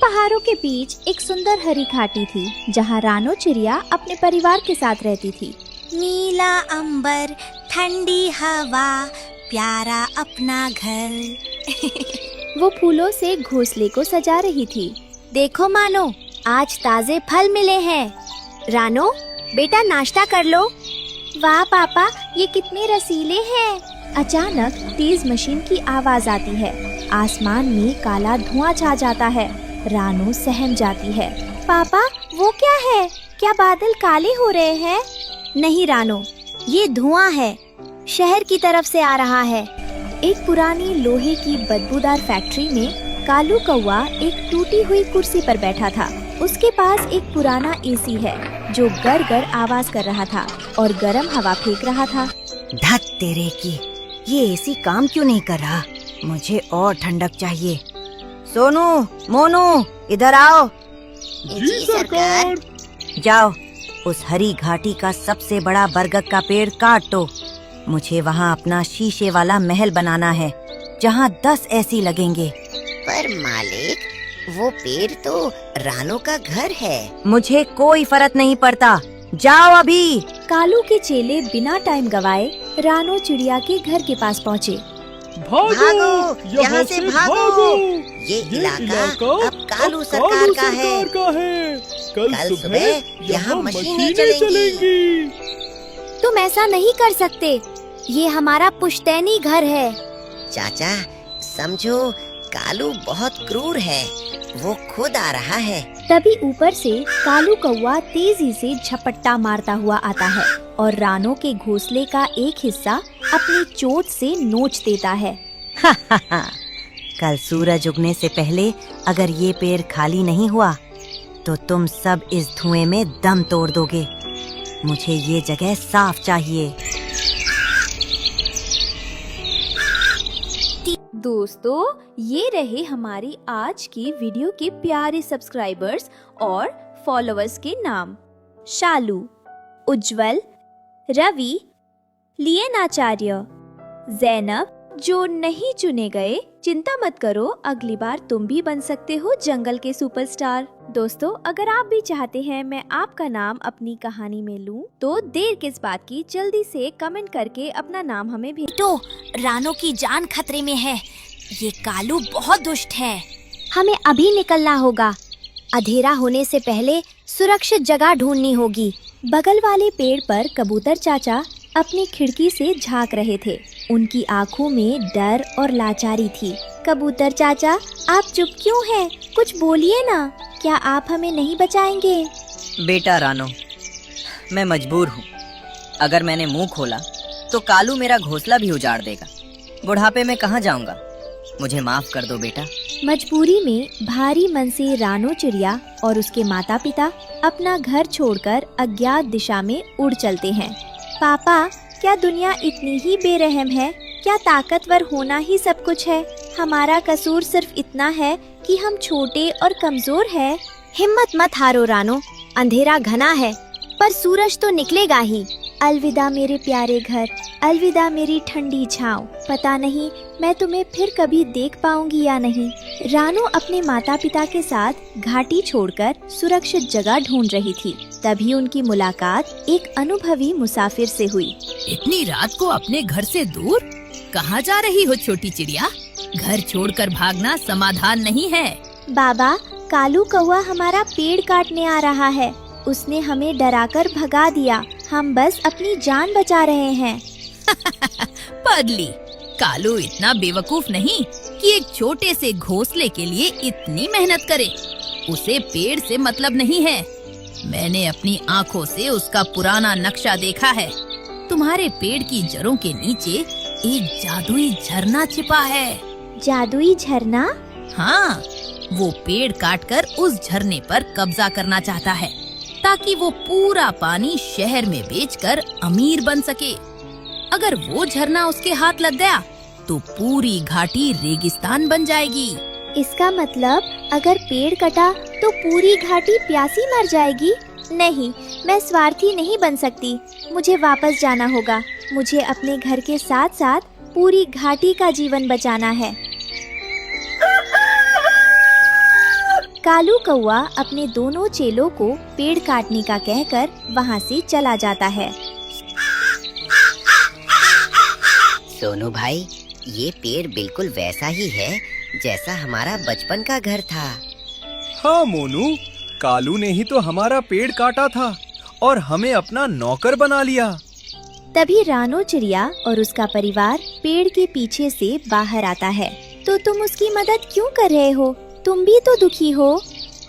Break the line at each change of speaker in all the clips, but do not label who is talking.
पहाड़ों के बीच एक सुंदर हरी घाटी थी जहाँ रानो चिड़िया अपने परिवार के साथ रहती थी।
नीला अंबर, ठंडी हवा, प्यारा अपना घर।
वो फूलों से घोंसले को सजा रही थी।
देखो मानो, आज ताजे फल मिले हैं। रानो, बेटा नाश्ता कर लो।
वाह पापा, ये कितने रसीले हैं। अचानक तेज मशीन की आवाज आती है। आसमान में काला धुआं छा जाता है। रानो सहम जाती है। पापा, वो क्या है? क्या बादल काले हो रहे हैं?
नहीं रानो, ये धुआं है, शहर की तरफ से आ रहा है।
एक पुरानी लोहे की बदबूदार फैक्ट्री में कालू कौवा एक टूटी हुई कुर्सी पर बैठा था। उसके पास एक पुराना एसी है जो गर आवाज कर रहा था और गर्म हवा फेंक रहा था।
धत तेरे की, ये एसी काम क्यों नहीं कर रहा? मुझे और ठंडक चाहिए। सोनू, मोनू, इधर आओ।
जी सरकार।
जाओ, उस हरी घाटी का सबसे बड़ा बरगद का पेड़ काट दो। मुझे वहाँ अपना शीशे वाला महल बनाना है जहाँ 10 एसी लगेंगे।
पर मालिक, वो पेड़ तो रानो का घर है।
मुझे कोई फर्क नहीं पड़ता, जाओ अभी।
कालू के चेले बिना टाइम गवाए रानो चिड़िया के घर के पास पहुँचे।
भागो, यहाँ से भागो। ये इलाका अब कालू सरकार का है। कल सुबह यहाँ मशीनें चलेंगी।
तुम ऐसा नहीं कर सकते, ये हमारा पुश्तैनी घर है।
चाचा, समझो, कालू बहुत क्रूर है, वो खुद आ रहा है।
तभी ऊपर से कालू कौवा तेजी से झपट्टा मारता हुआ आता है और रानो के घोंसले का एक हिस्सा अपनी चोट से नोच देता है।
कल सूरज उगने से पहले अगर ये पेड़ खाली नहीं हुआ तो तुम सब इस धुएं में दम तोड़ दोगे। मुझे ये जगह साफ चाहिए।
दोस्तों, ये रहे हमारी आज की वीडियो के प्यारे सब्सक्राइबर्स और फॉलोअर्स के नाम। शालू, उज्जवल, रवि, लियनाचार्य, जैनब। जो नहीं चुने गए, चिंता मत करो, अगली बार तुम भी बन सकते हो जंगल के सुपरस्टार। दोस्तों, अगर आप भी चाहते हैं मैं आपका नाम अपनी कहानी में लूं, तो देर किस बात की, जल्दी से कमेंट करके अपना नाम हमें भेज।
तो रानो की जान खतरे में है, ये कालू बहुत दुष्ट है।
हमें अभी निकलना होगा, अंधेरा होने से पहले सुरक्षित जगह ढूंढनी होगी। बगल वाले पेड़ पर कबूतर चाचा अपनी खिड़की से झांक रहे थे। उनकी आंखों में डर और लाचारी थी। कबूतर चाचा, आप चुप क्यों हैं? कुछ बोलिए ना, क्या आप हमें नहीं बचाएंगे?
बेटा रानो, मैं मजबूर हूँ। अगर मैंने मुंह खोला तो कालू मेरा घोंसला भी उजाड़ देगा। बुढ़ापे में कहाँ जाऊँगा? मुझे माफ कर दो बेटा।
मजबूरी में भारी मन से रानो चिड़िया और उसके माता पिता अपना घर छोड़कर अज्ञात दिशा में उड़ चलते हैं। पापा, क्या दुनिया इतनी ही बेरहम है? क्या ताकतवर होना ही सब कुछ है? हमारा कसूर सिर्फ इतना है कि हम छोटे और कमजोर हैं।
हिम्मत मत हारो रानो, अंधेरा घना है पर सूरज तो निकलेगा ही।
अलविदा मेरे प्यारे घर, अलविदा मेरी ठंडी छाँव। पता नहीं मैं तुम्हें फिर कभी देख पाऊंगी या नहीं। रानो अपने माता पिता के साथ घाटी छोड़कर सुरक्षित जगह ढूंढ रही थी। तभी उनकी मुलाकात एक अनुभवी मुसाफिर से हुई।
इतनी रात को अपने घर से दूर कहाँ जा रही हो छोटी चिड़िया? घर छोड़कर भागना समाधान नहीं है।
बाबा, कालू कौवा हमारा पेड़ काटने आ रहा है। उसने हमें डराकर भगा दिया। हम बस अपनी जान बचा रहे हैं।
पगली, कालू इतना बेवकूफ नहीं कि एक छोटे से घोंसले के लिए इतनी मेहनत करे। उसे पेड़ से मतलब नहीं है। मैंने अपनी आँखों से उसका पुराना नक्शा देखा है। तुम्हारे पेड़ की जड़ों के नीचे एक जादुई झरना छिपा है।
जादुई झरना?
हाँ, वो पेड़ काटकर उस झरने पर कब्जा करना चाहता है ताकि वो पूरा पानी शहर में बेचकर अमीर बन सके। अगर वो झरना उसके हाथ लग गया तो पूरी घाटी रेगिस्तान बन जाएगी।
इसका मतलब अगर पेड़ कटा तो पूरी घाटी प्यासी मर जाएगी? नहीं, मैं स्वार्थी नहीं बन सकती। मुझे वापस जाना होगा। मुझे अपने घर के साथ साथ पूरी घाटी का जीवन बचाना है। कालू कौआ अपने दोनों चेलों को पेड़ काटने का कहकर वहाँ से चला जाता है।
सोनू भाई, ये पेड़ बिल्कुल वैसा ही है जैसा हमारा बचपन का घर था।
हाँ मोनू, कालू ने ही तो हमारा पेड़ काटा था और हमें अपना नौकर बना लिया।
तभी रानो चिड़िया और उसका परिवार पेड़ के पीछे से बाहर आता है। तो तुम उसकी मदद क्यों कर रहे हो? तुम भी तो दुखी हो।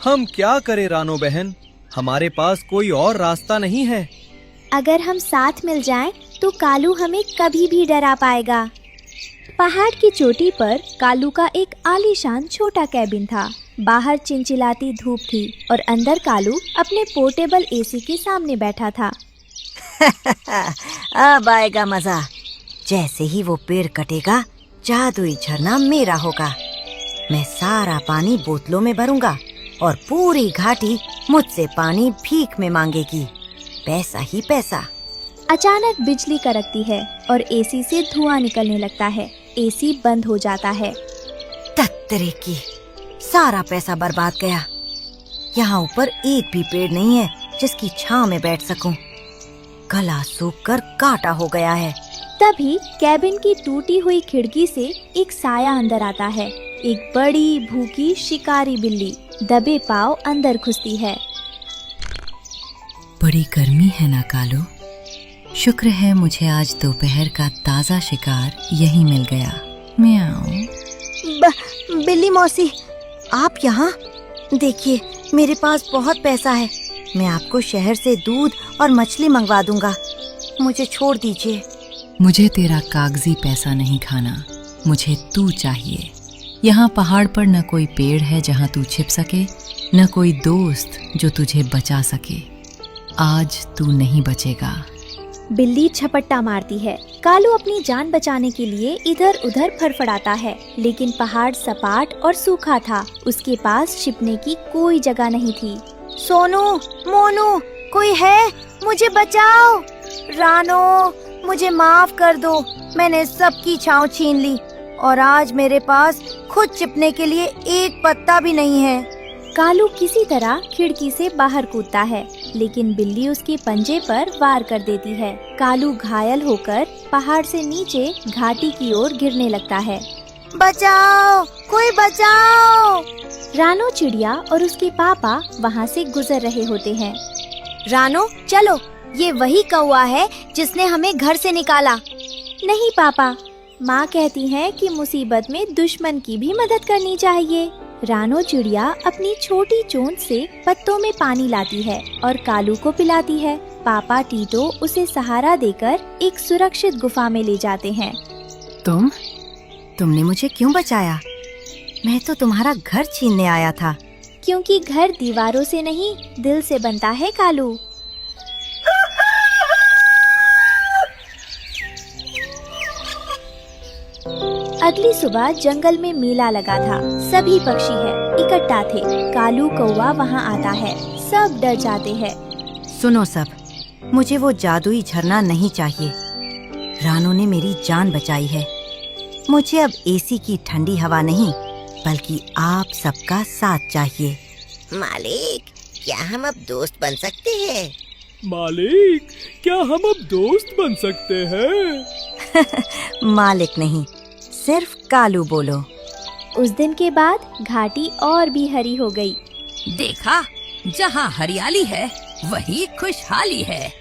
हम क्या करें रानो बहन, हमारे पास कोई और रास्ता नहीं है।
अगर हम साथ मिल जाएं, तो कालू हमें कभी भी डरा पाएगा। पहाड़ की चोटी पर कालू का एक आलीशान छोटा कैबिन था। बाहर चिलचिलाती धूप थी और अंदर कालू अपने पोर्टेबल एसी के सामने बैठा था।
अब आएगा मजा। जैसे ही वो पेड़ कटेगा, जादुई झरना मेरा होगा। मैं सारा पानी बोतलों में भरूंगा और पूरी घाटी मुझसे पानी भीख में मांगेगी। पैसा ही पैसा।
अचानक बिजली कड़कती है और एसी से धुआं निकलने लगता है। एसी बंद हो जाता है।
तत्तरे की, सारा पैसा बर्बाद गया। यहाँ ऊपर एक भी पेड़ नहीं है जिसकी छांव में बैठ सकूं। गला सूख कर काटा हो गया है।
तभी कैबिन की टूटी हुई खिड़की से एक साया अंदर आता है। एक बड़ी भूखी शिकारी बिल्ली दबे पांव अंदर घुसती है।
बड़ी गर्मी है ना कालू? शुक्र है मुझे आज दोपहर का ताज़ा शिकार यहीं मिल गया। म्याऊं।
बिल्ली मौसी, आप यहाँ? देखिए, मेरे पास बहुत पैसा है। मैं आपको शहर से दूध और मछली मंगवा दूंगा। मुझे छोड़ दीजिए।
मुझे तेरा कागजी पैसा नहीं खाना, मुझे तू चाहिए। यहाँ पहाड़ पर न कोई पेड़ है जहाँ तू छिप सके, न कोई दोस्त जो तुझे बचा सके। आज तू नहीं बचेगा।
बिल्ली झपट्टा मारती है। कालू अपनी जान बचाने के लिए इधर उधर फड़फड़ाता है, लेकिन पहाड़ सपाट और सूखा था। उसके पास छिपने की कोई जगह नहीं थी।
सोनू, मोनू, कोई है? मुझे बचाओ। रानो, मुझे माफ कर दो। मैंने सबकी छांव छीन ली और आज मेरे पास खुद छिपने के लिए एक पत्ता भी नहीं है।
कालू किसी तरह खिड़की से बाहर कूदता है, लेकिन बिल्ली उसके पंजे पर वार कर देती है। कालू घायल होकर पहाड़ से नीचे घाटी की ओर गिरने लगता है।
बचाओ, कोई बचाओ।
रानो चिड़िया और उसके पापा वहाँ से गुजर रहे होते हैं।
रानो, चलो, ये वही कौवा है जिसने हमें घर से निकाला।
नहीं पापा, माँ कहती है कि मुसीबत में दुश्मन की भी मदद करनी चाहिए। रानो चिड़िया अपनी छोटी चोंच से पत्तों में पानी लाती है और कालू को पिलाती है। पापा टीटो उसे सहारा देकर एक सुरक्षित गुफा में ले जाते हैं।
तुमने मुझे क्यों बचाया? मैं तो तुम्हारा घर छीनने आया था।
क्योंकि घर दीवारों से नहीं, दिल से बनता है कालू। अगली सुबह जंगल में मेला लगा था। सभी पक्षी है इकट्ठा थे। कालू कौवा वहाँ आता है। सब डर जाते हैं।
सुनो सब, मुझे वो जादुई झरना नहीं चाहिए। रानो ने मेरी जान बचाई है। मुझे अब एसी की ठंडी हवा नहीं, बल्कि आप सबका साथ चाहिए।
मालिक, क्या हम अब दोस्त बन सकते हैं?
मालिक, क्या हम अब दोस्त बन सकते हैं?
मालिक नहीं, सिर्फ कालू बोलो।
उस दिन के बाद घाटी और भी हरी हो गई।
देखा, जहाँ हरियाली है वही खुशहाली है।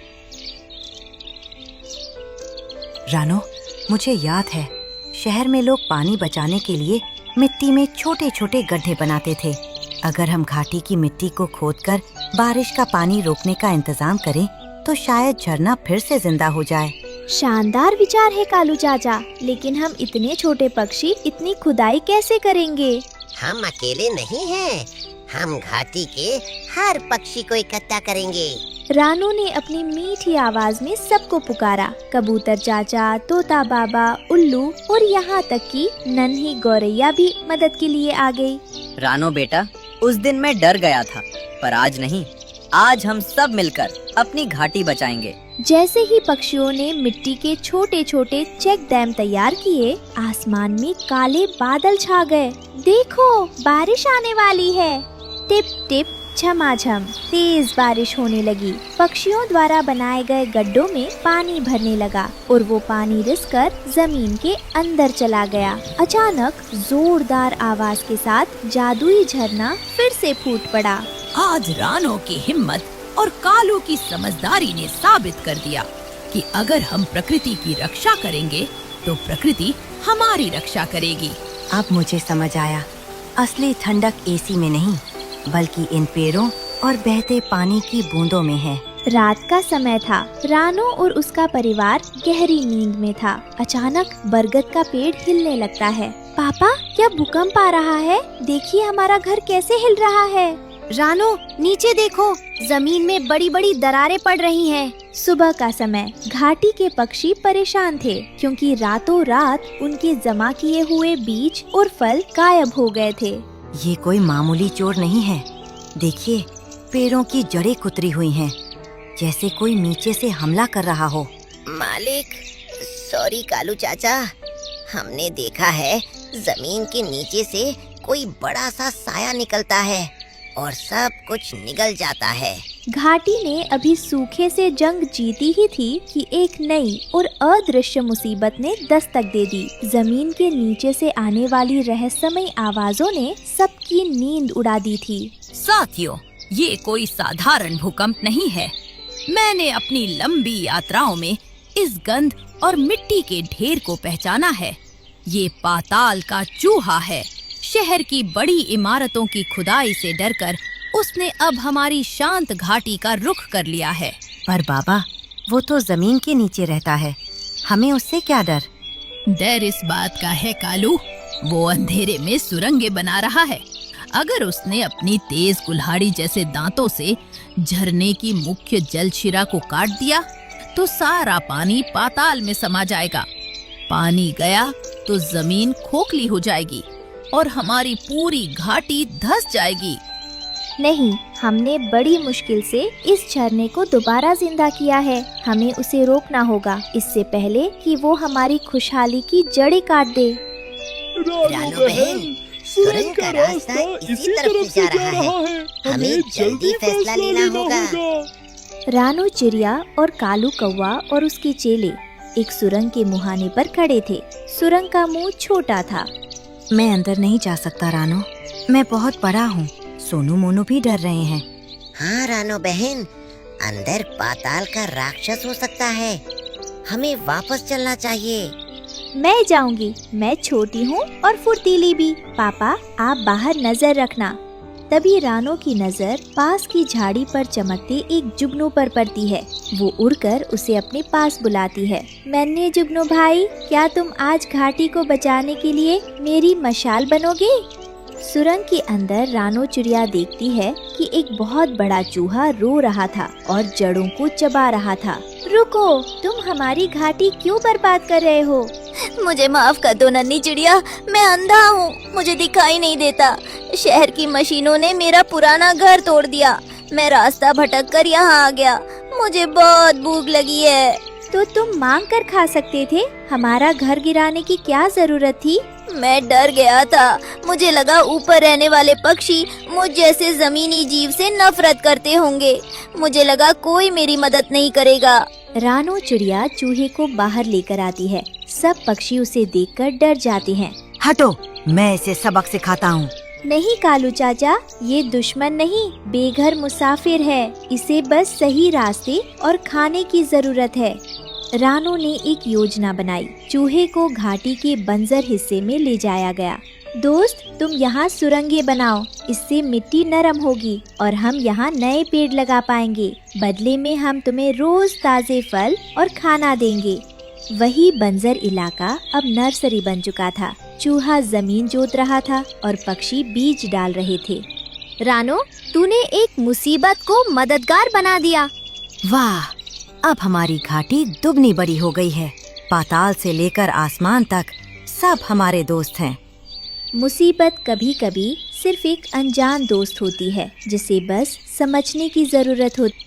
रानो, मुझे याद है, शहर में लोग पानी बचाने के लिए मिट्टी में छोटे छोटे गड्ढे बनाते थे। अगर हम घाटी की मिट्टी को खोदकर बारिश का पानी रोकने का इंतजाम करें, तो शायद झरना फिर से जिंदा हो जाए।
शानदार विचार है कालू चाचा, लेकिन हम इतने छोटे पक्षी इतनी खुदाई कैसे करेंगे?
हम अकेले नहीं हैं, हम घाटी के हर पक्षी को इकट्ठा करेंगे।
रानू ने अपनी मीठी आवाज में सबको पुकारा। कबूतर चाचा, तोता बाबा, उल्लू और यहाँ तक कि नन्ही गौरैया भी मदद के लिए आ गई।
रानो बेटा, उस दिन मैं डर गया था, पर आज नहीं। आज हम सब मिलकर अपनी घाटी बचाएंगे।
जैसे ही पक्षियों ने मिट्टी के छोटे छोटे चेक डैम तैयार किए, आसमान में काले बादल छा गए। देखो, बारिश आने वाली है। टिप टिप झमाझम तेज बारिश होने लगी। पक्षियों द्वारा बनाए गए गड्ढों में पानी भरने लगा और वो पानी रिसकर जमीन के अंदर चला गया। अचानक जोरदार आवाज के साथ जादुई झरना फिर से फूट पड़ा।
आज रानो की हिम्मत और कालू की समझदारी ने साबित कर दिया कि अगर हम प्रकृति की रक्षा करेंगे तो प्रकृति हमारी रक्षा करेगी।
अब मुझे समझ आया, असली ठंडक एसी में नहीं बल्कि इन पेड़ों और बहते पानी की बूंदों में है।
रात का समय था। रानो और उसका परिवार गहरी नींद में था। अचानक बरगद का पेड़ हिलने लगता है। पापा, क्या भूकंप आ रहा है? देखिए हमारा घर कैसे हिल रहा है।
रानो, नीचे देखो, जमीन में बड़ी बड़ी दरारें पड़ रही हैं।
सुबह का समय। घाटी के पक्षी परेशान थे क्योंकि रातों रात उनके जमा किए हुए बीज और फल गायब हो गए थे।
ये कोई मामूली चोर नहीं है। देखिए, पेड़ों की जड़ें कुतरी हुई हैं, जैसे कोई नीचे से हमला कर रहा हो।
मालिक, सॉरी कालू चाचा, हमने देखा है जमीन के नीचे से कोई बड़ा सा साया निकलता है और सब कुछ निगल जाता है।
घाटी ने अभी सूखे से जंग जीती ही थी कि एक नई और अदृश्य मुसीबत ने दस्तक दे दी। जमीन के नीचे से आने वाली रहस्यमयी आवाजों ने सबकी नींद उड़ा दी थी।
साथियों, ये कोई साधारण भूकंप नहीं है। मैंने अपनी लंबी यात्राओं में इस गंध और मिट्टी के ढेर को पहचाना है। ये पाताल का चूहा है। शहर की बड़ी इमारतों की खुदाई से डरकर उसने अब हमारी शांत घाटी का रुख कर लिया है।
पर बाबा, वो तो जमीन के नीचे रहता है, हमें उससे क्या डर?
डर इस बात का है कालू, वो अंधेरे में सुरंगें बना रहा है। अगर उसने अपनी तेज कुल्हाड़ी जैसे दांतों से झरने की मुख्य जलशिरा को काट दिया तो सारा पानी पाताल में समा जाएगा। पानी गया तो जमीन खोखली हो जाएगी और हमारी पूरी घाटी धंस जाएगी।
नहीं, हमने बड़ी मुश्किल से इस झरने को दोबारा जिंदा किया है। हमें उसे रोकना होगा इससे पहले कि वो हमारी खुशहाली की जड़ें काट दे।
रानो बहन, सुरंग का रास्ता इसी तरफ से जा रहा है। हमें जल्दी फैसला लेना होगा।
रानो चिड़िया और कालू कौवा और उसके चेले एक सुरंग के मुहाने पर खड़े थे। सुरंग का मुंह छोटा था।
मैं अंदर नहीं जा सकता रानो, मैं बहुत बड़ा हूँ। सोनू मोनू भी डर रहे हैं।
हाँ रानो बहन, अंदर पाताल का राक्षस हो सकता है। हमें वापस चलना चाहिए।
मैं जाऊंगी, मैं छोटी हूँ और फुर्तीली भी। पापा, आप बाहर नजर रखना। तभी रानो की नजर पास की झाड़ी पर चमकते एक जुगनू पर पड़ती है। वो उड़कर उसे अपने पास बुलाती है। मैंने जुगनू भाई, क्या तुम आज घाटी को बचाने के लिए मेरी मशाल बनोगे? सुरंग के अंदर रानो चिड़िया देखती है कि एक बहुत बड़ा चूहा रो रहा था और जड़ों को चबा रहा था। रुको, तुम हमारी घाटी क्यों बर्बाद कर रहे हो?
मुझे माफ कर दो नन्ही चिड़िया, मैं अंधा हूँ, मुझे दिखाई नहीं देता। शहर की मशीनों ने मेरा पुराना घर तोड़ दिया। मैं रास्ता भटक कर यहाँ आ गया। मुझे बहुत भूख लगी है।
तो तुम मांग कर खा सकते थे, हमारा घर गिराने की क्या जरूरत थी?
मैं डर गया था। मुझे लगा ऊपर रहने वाले पक्षी मुझ जैसे जमीनी जीव से नफरत करते होंगे। मुझे लगा कोई मेरी मदद नहीं करेगा।
रानो चिड़िया चूहे को बाहर लेकर आती है। सब पक्षी उसे देखकर डर जाते हैं।
हटो, मैं इसे सबक सिखाता हूँ।
नहीं कालू चाचा, ये दुश्मन नहीं, बेघर मुसाफिर है। इसे बस सही रास्ते और खाने की जरूरत है। रानो ने एक योजना बनाई। चूहे को घाटी के बंजर हिस्से में ले जाया गया। दोस्त, तुम यहाँ सुरंगें बनाओ, इससे मिट्टी नरम होगी और हम यहाँ नए पेड़ लगा पाएंगे। बदले में हम तुम्हें रोज ताजे फल और खाना देंगे। वही बंजर इलाका अब नर्सरी बन चुका था। चूहा जमीन जोत रहा था और पक्षी बीज डाल रहे थे।
रानो, तूने एक मुसीबत को मददगार बना दिया।
वाह, अब हमारी घाटी दुगनी बड़ी हो गई है। पाताल से लेकर आसमान तक सब हमारे दोस्त हैं।
मुसीबत कभी कभी सिर्फ एक अनजान दोस्त होती है जिसे बस समझने की जरूरत होती है।